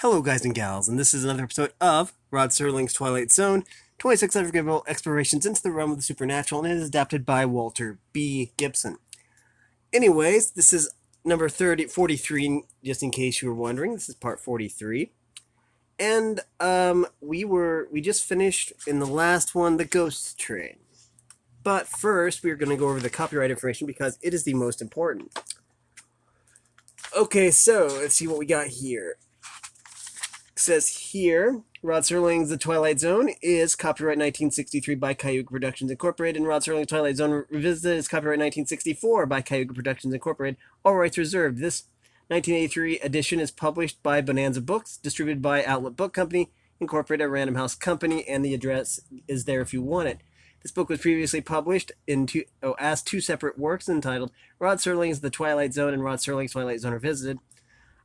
Hello, guys and gals, and this is another episode of Rod Serling's Twilight Zone, 26 unforgettable explorations into the realm of the supernatural, and it is adapted by Walter B. Gibson. Anyways, this is number 43, just in case you were wondering. This is part 43. And we just finished in the last one, the Ghost Train. But first, we're going to go over the copyright information because it is the most important. Okay, so let's see what we got here. It says here, Rod Serling's The Twilight Zone is copyright 1963 by Cayuga Productions Incorporated, and Rod Serling's Twilight Zone Revisited is copyright 1964 by Cayuga Productions Incorporated. All rights reserved. This 1983 edition is published by Bonanza Books, distributed by Outlet Book Company, Incorporated, a Random House Company, and the address is there if you want it. This book was previously published as two separate works entitled Rod Serling's The Twilight Zone and Rod Serling's Twilight Zone Revisited.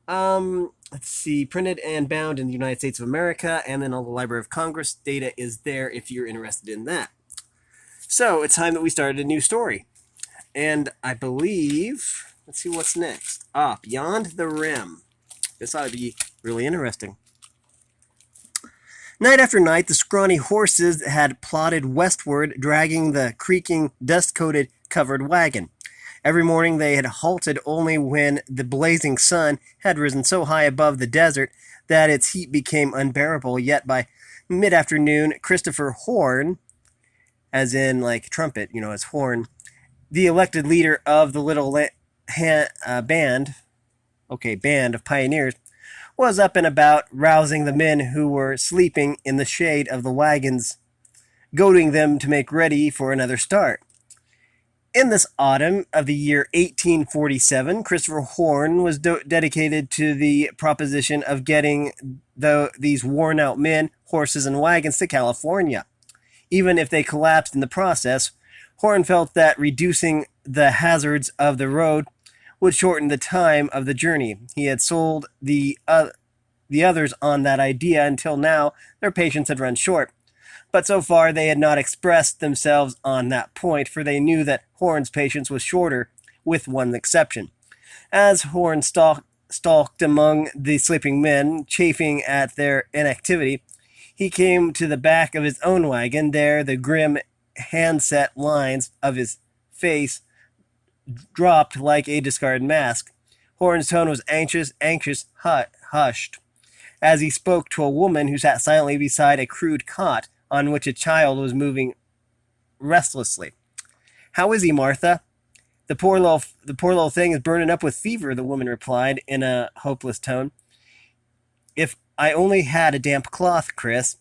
Let's see, printed and bound in the United States of America, and then on the Library of Congress. Data is there if you're interested in that. So, it's time that we started a new story. And I believe, let's see what's next. Beyond the Rim. This ought to be really interesting. Night after night, the scrawny horses had plodded westward, dragging the creaking, dust-coated, covered wagon. Every morning they had halted only when the blazing sun had risen so high above the desert that its heat became unbearable, yet by mid-afternoon, Christopher Horn, as in like trumpet, as horn, the elected leader of the little band of pioneers, was up and about, rousing the men who were sleeping in the shade of the wagons, goading them to make ready for another start. In this autumn of the year 1847, Christopher Horn was dedicated to the proposition of getting these worn-out men, horses, and wagons to California. Even if they collapsed in the process, Horn felt that reducing the hazards of the road would shorten the time of the journey. He had sold the others on that idea until now their patience had run short. But so far they had not expressed themselves on that point, for they knew that Horn's patience was shorter, with one exception. As Horn stalked among the sleeping men, chafing at their inactivity, he came to the back of his own wagon. There the grim, hand-set lines of his face dropped like a discarded mask. Horn's tone was anxious, hushed, as he spoke to a woman who sat silently beside a crude cot on which a child was moving restlessly. "How is he, Martha?" The poor little thing is burning up with fever," the woman replied in a hopeless tone. "If I only had a damp cloth, Chris."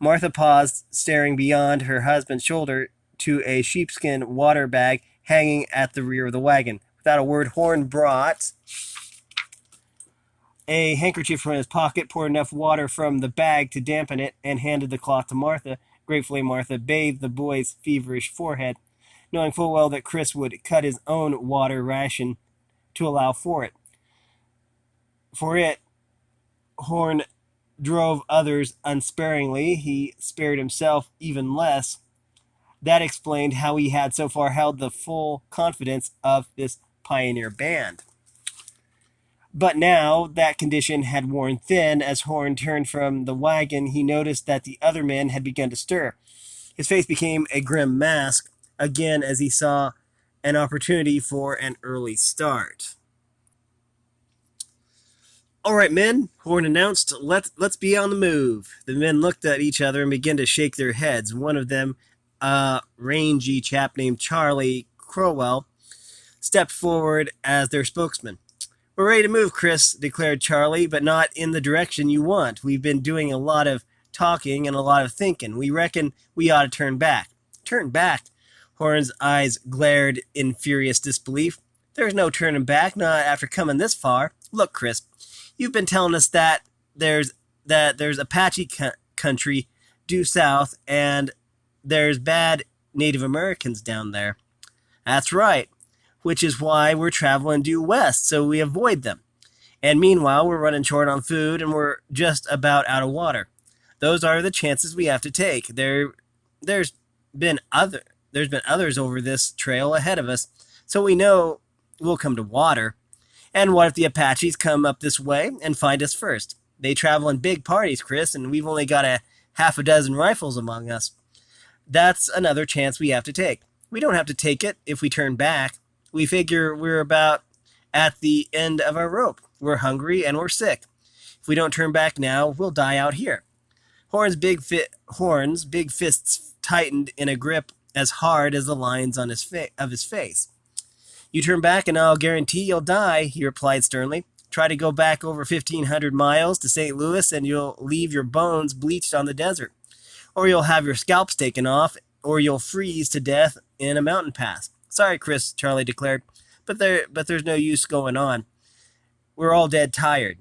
Martha paused, staring beyond her husband's shoulder to a sheepskin water bag hanging at the rear of the wagon. Without a word, Horn brought a handkerchief from his pocket, poured enough water from the bag to dampen it, and handed the cloth to Martha. Gratefully, Martha bathed the boy's feverish forehead, knowing full well that Chris would cut his own water ration to allow for it. Horn drove others unsparingly. He spared himself even less. That explained how he had so far held the full confidence of this pioneer band. But now that condition had worn thin. As Horn turned from the wagon, he noticed that the other men had begun to stir. His face became a grim mask again as he saw an opportunity for an early start. "All right, men," Horn announced, let's be on the move." The men looked at each other and began to shake their heads. One of them, a rangy chap named Charlie Crowell, stepped forward as their spokesman. "We're ready to move, Chris," declared Charlie, "but not in the direction you want. We've been doing a lot of talking and a lot of thinking. We reckon we ought to turn back." "Turn back?" Horn's eyes glared in furious disbelief. "There's no turning back, not after coming this far. Look, Chris, you've been telling us that there's Apache country due south, and there's bad Native Americans down there." "That's right. Which is why we're traveling due west, so we avoid them. And meanwhile, we're running short on food, and we're just about out of water. Those are the chances we have to take. There's been others over this trail ahead of us, so we know we'll come to water. And what if the Apaches come up this way and find us first? They travel in big parties, Chris, and we've only got a half a dozen rifles among us. That's another chance we have to take. We don't have to take it if we turn back. We figure we're about at the end of our rope. We're hungry and we're sick. If we don't turn back now, we'll die out here. Horn's big fists tightened in a grip as hard as the lines on of his face. You turn back and I'll guarantee you'll die, he replied sternly. Try to go back over 1,500 miles to St. Louis and you'll leave your bones bleached on the desert. Or you'll have your scalps taken off, or you'll freeze to death in a mountain pass. Sorry, Chris, Charlie declared, but there's no use going on. We're all dead tired.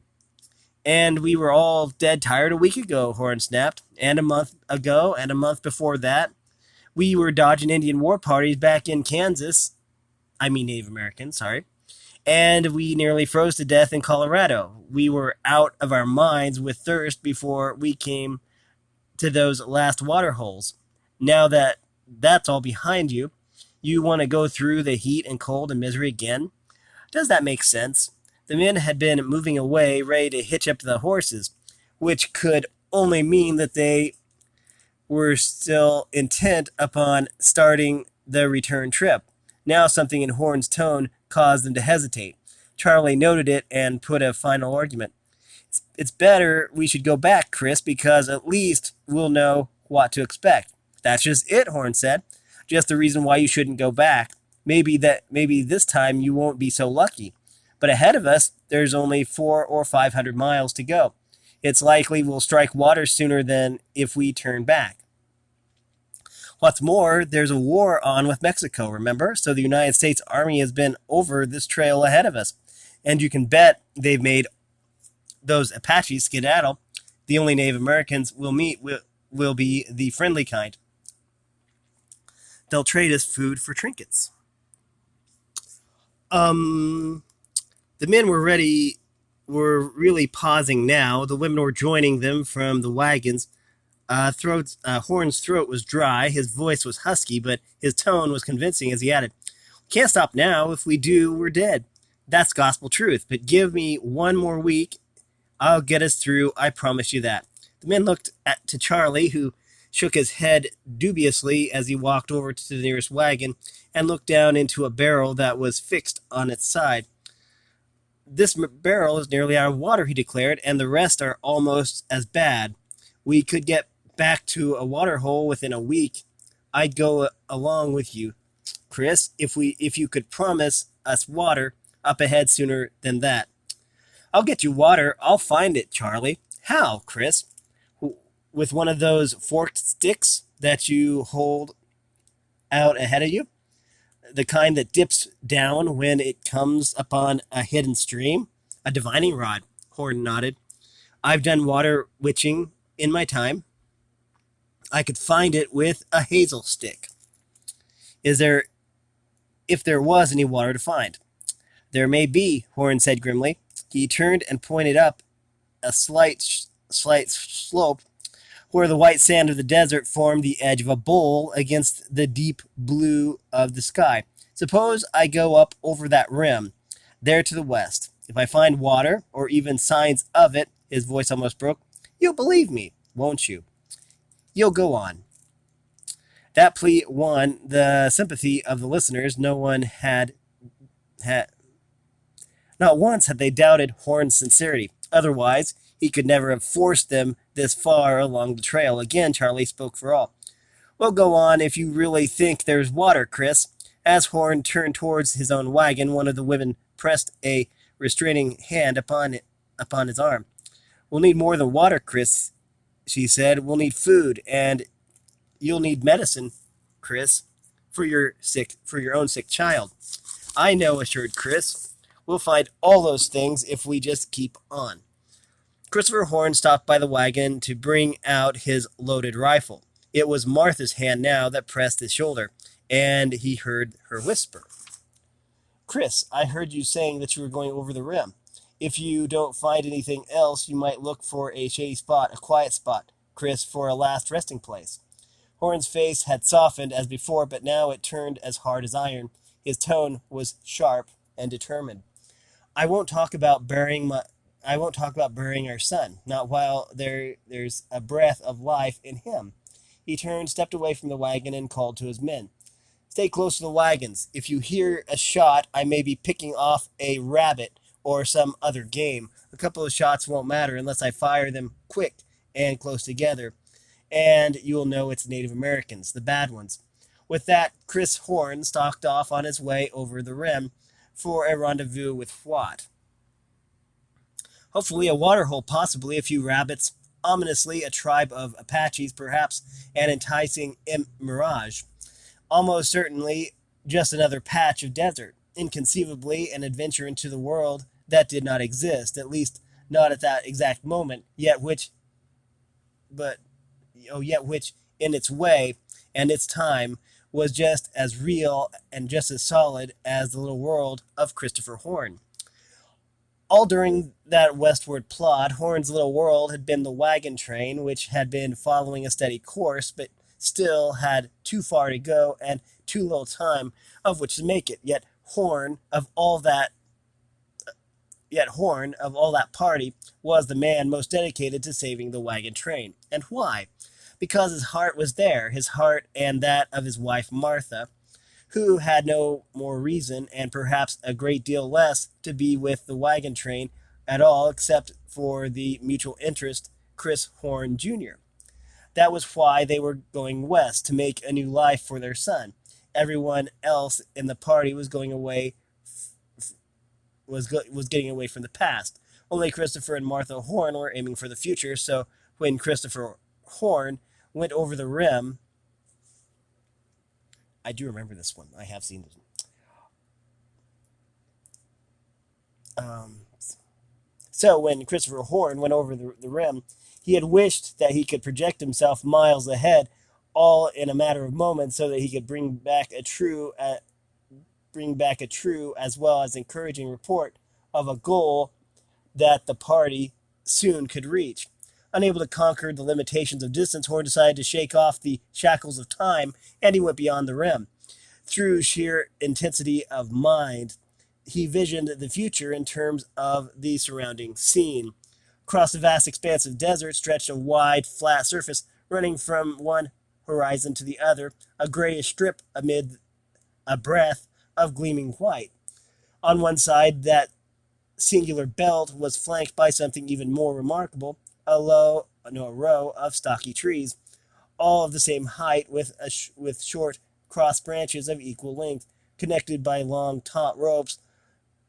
And we were all dead tired a week ago, Horn snapped, and a month ago, and a month before that. We were dodging Indian war parties back in Kansas. I mean Native American, sorry. And we nearly froze to death in Colorado. We were out of our minds with thirst before we came to those last water holes. Now that that's all behind you, you want to go through the heat and cold and misery again? Does that make sense? The men had been moving away, ready to hitch up the horses, which could only mean that they were still intent upon starting the return trip. Now something in Horn's tone caused them to hesitate. Charlie noted it and put a final argument. It's better we should go back, Chris, because at least we'll know what to expect. That's just it, Horn said. Just the reason why you shouldn't go back. Maybe this time you won't be so lucky. But ahead of us, there's only 400 or 500 miles to go. It's likely we'll strike water sooner than if we turn back. What's more, there's a war on with Mexico, remember? So the United States Army has been over this trail ahead of us. And you can bet they've made those Apaches skedaddle. The only Native Americans we'll meet will be the friendly kind. They'll trade us food for trinkets. The men were really pausing now. The women were joining them from the wagons. Horn's throat was dry. His voice was husky, but his tone was convincing as he added, "Can't stop now. If we do, we're dead. That's gospel truth. But give me one more week. I'll get us through. I promise you that." The men looked to Charlie, who shook his head dubiously as he walked over to the nearest wagon and looked down into a barrel that was fixed on its side. "This barrel is nearly out of water," he declared, "and the rest are almost as bad. We could get back to a water hole within a week. I'd go along with you, Chris, if you could promise us water up ahead sooner than that." "I'll get you water. I'll find it, Charlie." "How, Chris?" "With one of those forked sticks that you hold out ahead of you. The kind that dips down when it comes upon a hidden stream." "A divining rod," Horn nodded. "I've done water witching in my time. I could find it with a hazel stick. If there was any water to find." "There may be," Horn said grimly. He turned and pointed up a slight slope where the white sand of the desert formed the edge of a bowl against the deep blue of the sky. "Suppose I go up over that rim, there to the west. If I find water, or even signs of it," his voice almost broke, "you'll believe me, won't you? You'll go on." That plea won the sympathy of the listeners. Not once had they doubted Horn's sincerity. Otherwise, he could never have forced them this far along the trail. Again, Charlie spoke for all. "We'll go on if you really think there's water, Chris." As Horn turned towards his own wagon, one of the women pressed a restraining hand upon his arm. "We'll need more than water, Chris," she said. "We'll need food, and you'll need medicine, Chris, for your own sick child." "I know," assured Chris. "We'll find all those things if we just keep on." Christopher Horn stopped by the wagon to bring out his loaded rifle. It was Martha's hand now that pressed his shoulder, and he heard her whisper, "Chris, I heard you saying that you were going over the rim. If you don't find anything else, you might look for a shady spot, a quiet spot, Chris, for a last resting place." Horn's face had softened as before, but now it turned as hard as iron. His tone was sharp and determined. "I won't talk about burying I won't talk about burying our son, not while there's a breath of life in him. He turned, stepped away from the wagon, and called to his men. Stay close to the wagons. If you hear a shot, I may be picking off a rabbit or some other game. A couple of shots won't matter unless I fire them quick and close together, and you will know it's Native Americans, the bad ones. With that, Chris Horn stalked off on his way over the rim for a rendezvous with What? Hopefully, a waterhole, possibly a few rabbits, ominously a tribe of Apaches, perhaps an enticing mirage. Almost certainly just another patch of desert. Inconceivably, an adventure into the world that did not exist, at least not at that exact moment, but yet which in its way and its time was just as real and just as solid as the little world of Christopher Horn. All during that westward plod, Horn's little world had been the wagon train, which had been following a steady course, but still had too far to go and too little time of which to make it. Horn of all that party was the man most dedicated to saving the wagon train. And why? Because his heart was there, his heart and that of his wife Martha, who had no more reason, and perhaps a great deal less, to be with the wagon train at all except for the mutual interest Chris Horn Jr. That was why they were going west, to make a new life for their son. Everyone else in the party was going away, was getting away from the past. Only Christopher and Martha Horn were aiming for the future, so when Christopher Horn went over the rim, I do remember this one. I have seen it. So when Christopher Horn went over the rim, he had wished that he could project himself miles ahead, all in a matter of moments, so that he could bring back a true as well as encouraging report of a goal that the party soon could reach. Unable to conquer the limitations of distance, Horn decided to shake off the shackles of time, and he went beyond the rim. Through sheer intensity of mind, he visioned the future in terms of the surrounding scene. Across the vast expanse of desert stretched a wide, flat surface running from one horizon to the other, a grayish strip amid a breath of gleaming white. On one side, that singular belt was flanked by something even more remarkable, a row of stocky trees, all of the same height with short cross branches of equal length, connected by long taut ropes,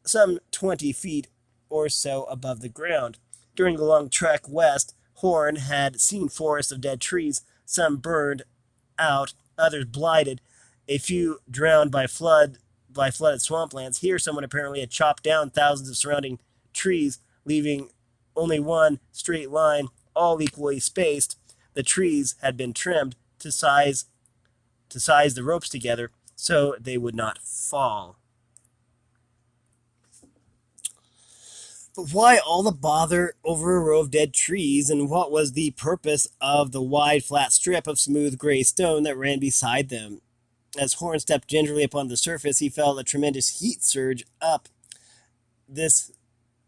some 20 feet or so above the ground. During the long trek west, Horn had seen forests of dead trees, some burned out, others blighted, a few drowned by flooded swamplands. Here, someone apparently had chopped down thousands of surrounding trees, leaving only one straight line, all equally spaced. The trees had been trimmed to size the ropes together so they would not fall. But why all the bother over a row of dead trees, and what was the purpose of the wide, flat strip of smooth gray stone that ran beside them? As Horn stepped gingerly upon the surface, he felt a tremendous heat surge up. This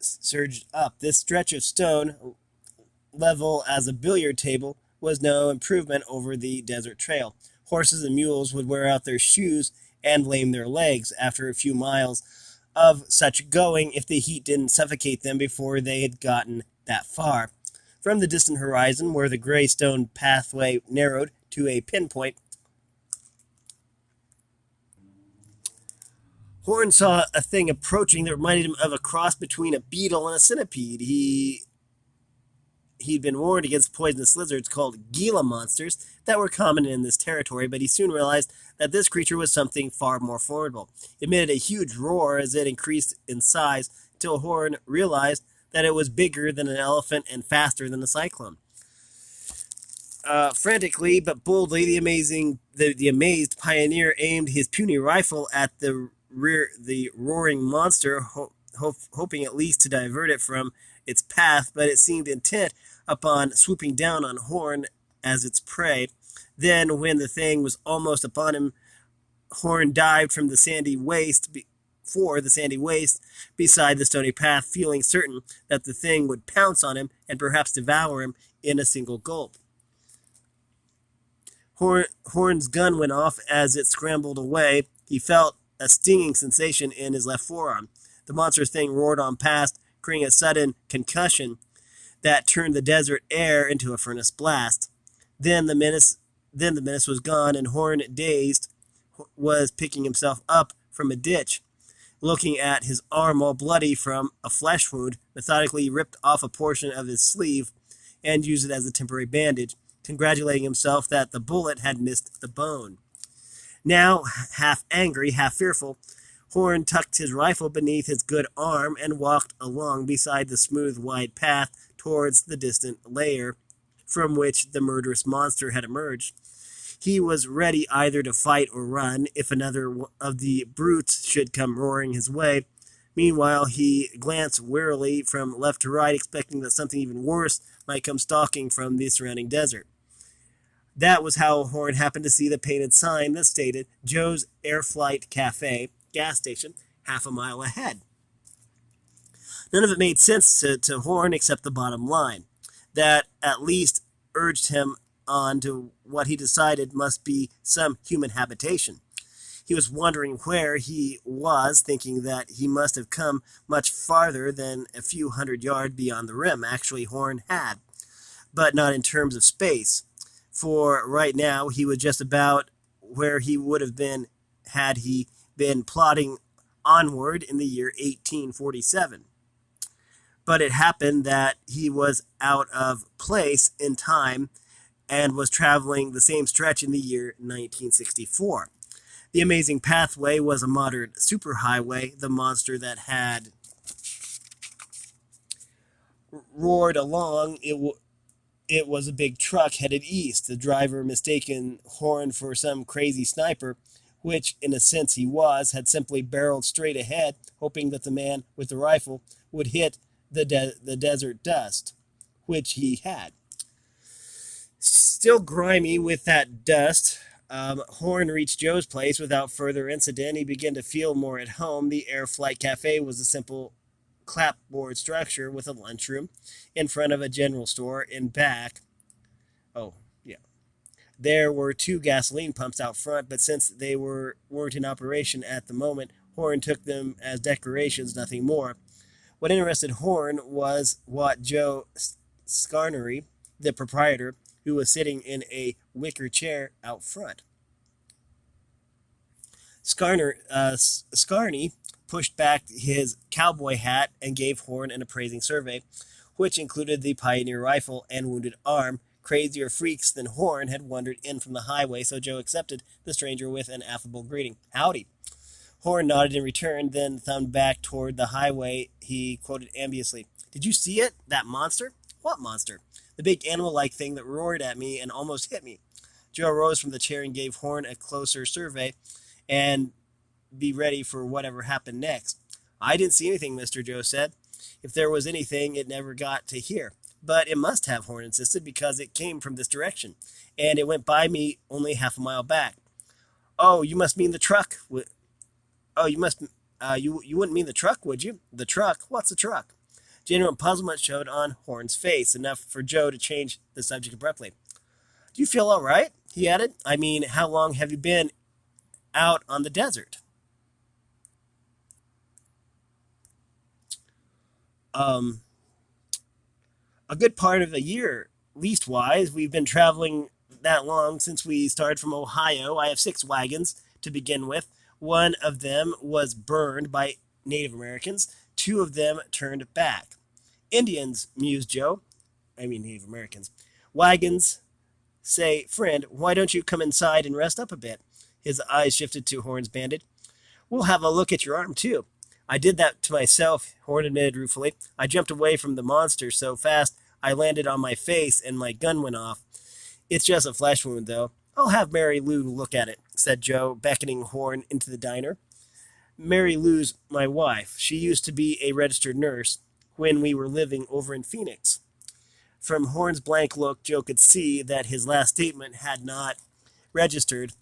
stretch of stone, level as a billiard table, was no improvement over the desert trail. Horses and mules would wear out their shoes and lame their legs after a few miles of such going if the heat didn't suffocate them before they had gotten that far. From the distant horizon, where the gray stone pathway narrowed to a pinpoint, Horn saw a thing approaching that reminded him of a cross between a beetle and a centipede. He'd been warned against poisonous lizards called Gila monsters that were common in this territory, but he soon realized that this creature was something far more formidable. It emitted a huge roar as it increased in size, until Horn realized that it was bigger than an elephant and faster than a cyclone. Frantically but boldly, the amazed pioneer aimed his puny rifle at the roaring monster, hoping at least to divert it from its path, but it seemed intent upon swooping down on Horn as its prey. Then, when the thing was almost upon him, Horn dived from the sandy waste for the sandy waste beside the stony path, feeling certain that the thing would pounce on him and perhaps devour him in a single gulp. Horn's gun went off as it scrambled away. He felt a stinging sensation in his left forearm. The monster thing roared on past, creating a sudden concussion that turned the desert air into a furnace blast. Then the menace was gone, and Horn, dazed, was picking himself up from a ditch. Looking at his arm all bloody from a flesh wound, methodically ripped off a portion of his sleeve and used it as a temporary bandage, congratulating himself that the bullet had missed the bone. Now, half angry, half fearful, Horn tucked his rifle beneath his good arm and walked along beside the smooth, wide path towards the distant lair from which the murderous monster had emerged. He was ready either to fight or run if another of the brutes should come roaring his way. Meanwhile, he glanced warily from left to right, expecting that something even worse might come stalking from the surrounding desert. That was how Horn happened to see the painted sign that stated Joe's Air Flight Cafe, gas station, half a mile ahead. None of it made sense to Horn except the bottom line. That at least urged him on to what he decided must be some human habitation. He was wondering where he was, thinking that he must have come much farther than a few hundred yards beyond the rim. Actually, Horn had, but not in terms of space. For right now, he was just about where he would have been had he been plodding onward in the year 1847. But it happened that he was out of place in time and was traveling the same stretch in the year 1964. The amazing pathway was a modern superhighway. The monster that had roared along, it was a big truck headed east. The driver, mistaken Horn for some crazy sniper, which in a sense he was, had simply barreled straight ahead, hoping that the man with the rifle would hit the desert dust, which he had. Still grimy with that dust, Horn reached Joe's place without further incident. He began to feel more at home. The Air Flight Cafe was a simple clapboard structure with a lunchroom in front of a general store in back. Oh, yeah. There were 2 gasoline pumps out front, but since they weren't in operation at the moment, Horn took them as decorations, nothing more. What interested Horn was what Joe Scarnery, the proprietor, who was sitting in a wicker chair out front. Scarney pushed back his cowboy hat and gave Horn an appraising survey, which included the Pioneer rifle and wounded arm. Crazier freaks than Horn had wandered in from the highway, so Joe accepted the stranger with an affable greeting. "Howdy." Horn nodded in return, then thumbed back toward the highway. He quoted ambitiously, "Did you see it? That monster?" "What monster?" "The big animal-like thing that roared at me and almost hit me." Joe rose from the chair and gave Horn a closer survey and be ready for whatever happened next. "I didn't see anything, mister," Joe said. "If there was anything, it never got to here." "But it must have," Horn insisted, "because it came from this direction, and it went by me only half a mile back." "Oh, you must mean the truck. You wouldn't mean the truck, would you?" "The truck? What's a truck?" Genuine puzzlement showed on Horn's face, enough for Joe to change the subject abruptly. "Do you feel all right?" he added. "I mean, how long have you been out on the desert?" A good part of a year, leastwise. We've been traveling that long since we started from Ohio. I have 6 wagons to begin with. One of them was burned by Native Americans. 2 of them turned back. "Indians," mused Joe. I mean Native Americans. "Wagons. Say, friend, why don't you come inside and rest up a bit?" His eyes shifted to Horn's bandit. "We'll have a look at your arm, too." "I did that to myself," Horn admitted ruefully. "I jumped away from the monster so fast I landed on my face and my gun went off. It's just a flesh wound, though." "I'll have Mary Lou look at it," said Joe, beckoning Horn into the diner. "Mary Lou's my wife. She used to be a registered nurse when we were living over in Phoenix." From Horn's blank look, Joe could see that his last statement had not registered.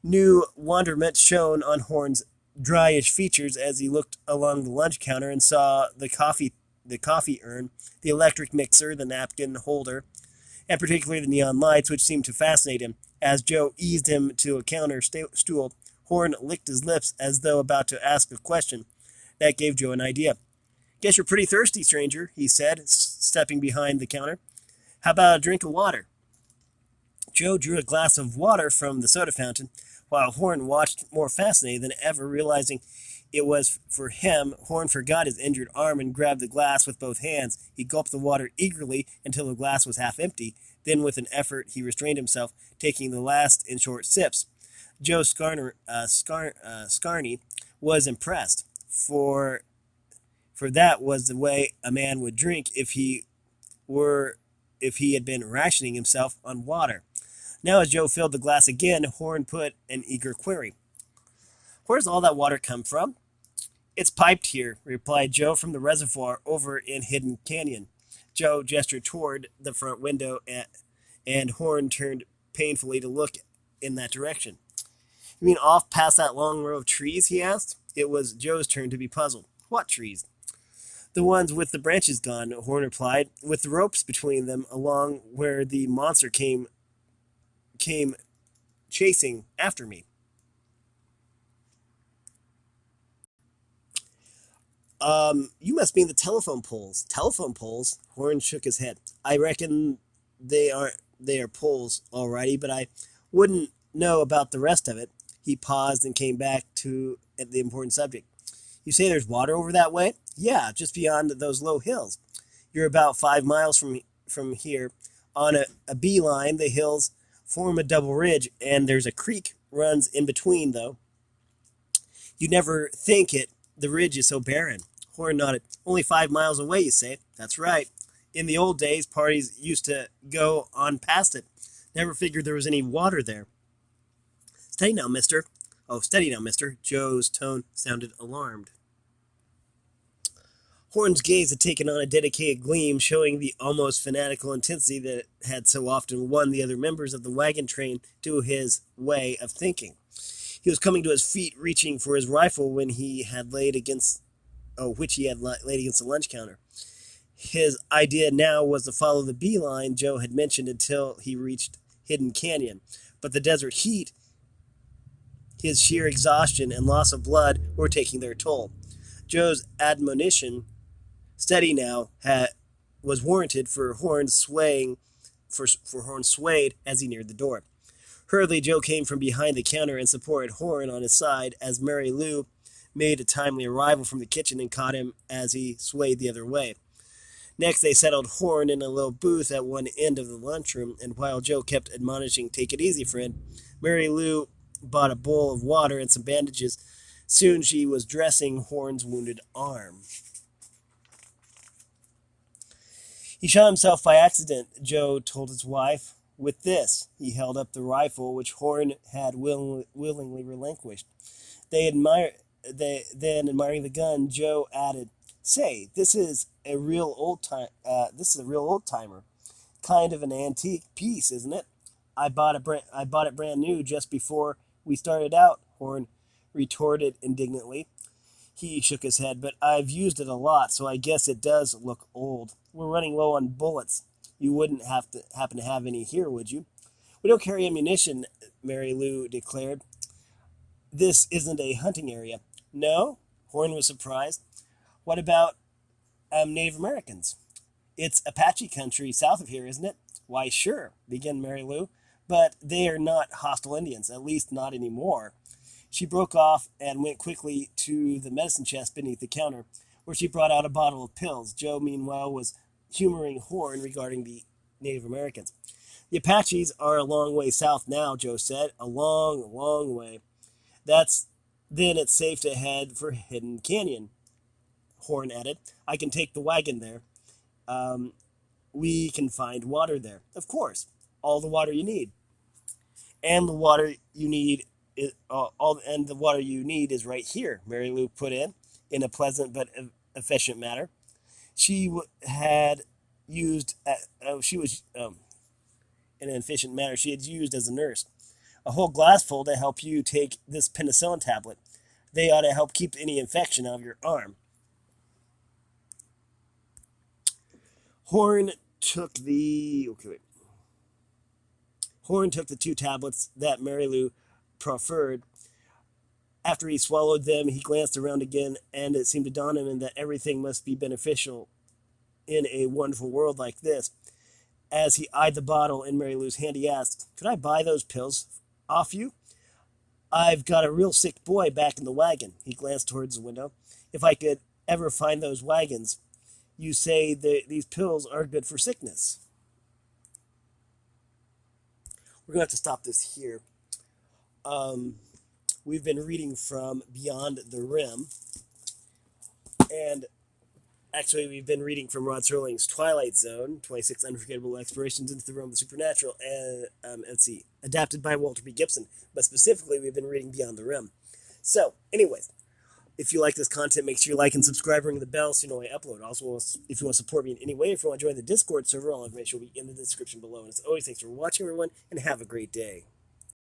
New wonderment shone on Horn's dryish features as he looked along the lunch counter and saw the coffee urn, the electric mixer, the napkin holder, and particularly the neon lights, which seemed to fascinate him. As Joe eased him to a counter stool, Horn licked his lips as though about to ask a question. That gave Joe an idea. Guess you're pretty thirsty, stranger, he said, stepping behind the counter. How about a drink of water? Joe drew a glass of water from the soda fountain, while Horn watched more fascinated than ever, realizing it was for him. Horn forgot his injured arm and grabbed the glass with both hands. He gulped the water eagerly until the glass was half empty. Then, with an effort, he restrained himself, taking the last in short sips. Joe Scarney was impressed, for that was the way a man would drink if he had been rationing himself on water. Now, as Joe filled the glass again, Horn put an eager query. Where's all that water come from? It's piped here, replied Joe, from the reservoir over in Hidden Canyon. Joe gestured toward the front window, and Horn turned painfully to look in that direction. You mean off past that long row of trees? He asked. It was Joe's turn to be puzzled. What trees? The ones with the branches gone, Horn replied, with the ropes between them along where the monster came chasing after me. You must mean the telephone poles. Telephone poles? Horn shook his head. I reckon they are poles, alrighty, but I wouldn't know about the rest of it. He paused and came back to the important subject. You say there's water over that way? Yeah, just beyond those low hills. You're about 5 miles from here. On a beeline, the hills form a double ridge, and there's a creek runs in between, though. You never think it. The ridge is so barren. Horn nodded. Only 5 miles away, you say? That's right. In the old days, parties used to go on past it. Never figured there was any water there. Steady now, mister. Oh, steady now, mister. Joe's tone sounded alarmed. Horn's gaze had taken on a dedicated gleam, showing the almost fanatical intensity that had so often won the other members of the wagon train to his way of thinking. He was coming to his feet, reaching for his rifle when he had laid against, which he had laid against the lunch counter. His idea now was to follow the beeline Joe had mentioned until he reached Hidden Canyon, but the desert heat, his sheer exhaustion, and loss of blood were taking their toll. Joe's admonition, steady now, was warranted, for Horn swayed as he neared the door. Hurriedly, Joe came from behind the counter and supported Horn on his side as Mary Lou made a timely arrival from the kitchen and caught him as he swayed the other way. Next, they settled Horn in a little booth at one end of the lunchroom, and while Joe kept admonishing, "Take it easy, friend," Mary Lou bought a bowl of water and some bandages. Soon she was dressing Horn's wounded arm. He shot himself by accident, Joe told his wife. With this, he held up the rifle, which Horn had willingly relinquished. Then, admiring the gun, Joe added, "Say, this is a real old timer, kind of an antique piece, isn't it? I bought it brand new just before we started out," Horn retorted indignantly. He shook his head. "But I've used it a lot, so I guess it does look old. We're running low on bullets. You wouldn't happen to have any here, would you?" "We don't carry ammunition," Mary Lou declared. "This isn't a hunting area." "No?" Horn was surprised. "What about Native Americans?" "It's Apache country south of here, isn't it?" "Why, sure," began Mary Lou, "but they are not hostile Indians, at least not anymore." She broke off and went quickly to the medicine chest beneath the counter, where she brought out a bottle of pills. Joe, meanwhile, was humoring Horn regarding the Native Americans. "The Apaches are a long way south now," Joe said. "A long, long way." Then it's safe to head for Hidden Canyon," Horn added. "I can take the wagon there. We can find water there." "Of course. All the water you need." "And the water you need is right here," Mary Lou put in a pleasant but efficient manner. She had used in an efficient manner she had used as a nurse. "A whole glassful to help you take this penicillin tablet. They ought to help keep any infection out of your arm. Horn took the Horn took the 2 tablets that Mary Lou proffered. After he swallowed them, he glanced around again, and it seemed to dawn on him that everything must be beneficial in a wonderful world like this. As he eyed the bottle in Mary Lou's hand, he asked, "Could I buy those pills off you? I've got a real sick boy back in the wagon." He glanced towards the window. "If I could ever find those wagons. You say that these pills are good for sickness." We're going to have to stop this here. We've been reading from Beyond the Rim. And actually, we've been reading from Rod Serling's Twilight Zone, 26 Unforgettable Explorations into the Realm of the Supernatural, and adapted by Walter B. Gibson. But specifically, we've been reading Beyond the Rim. So, anyways, if you like this content, make sure you like and subscribe, ring the bell so you know when I upload. Also, if you want to support me in any way, if you want to join the Discord server, all information will be in the description below. And as always, thanks for watching, everyone, and have a great day.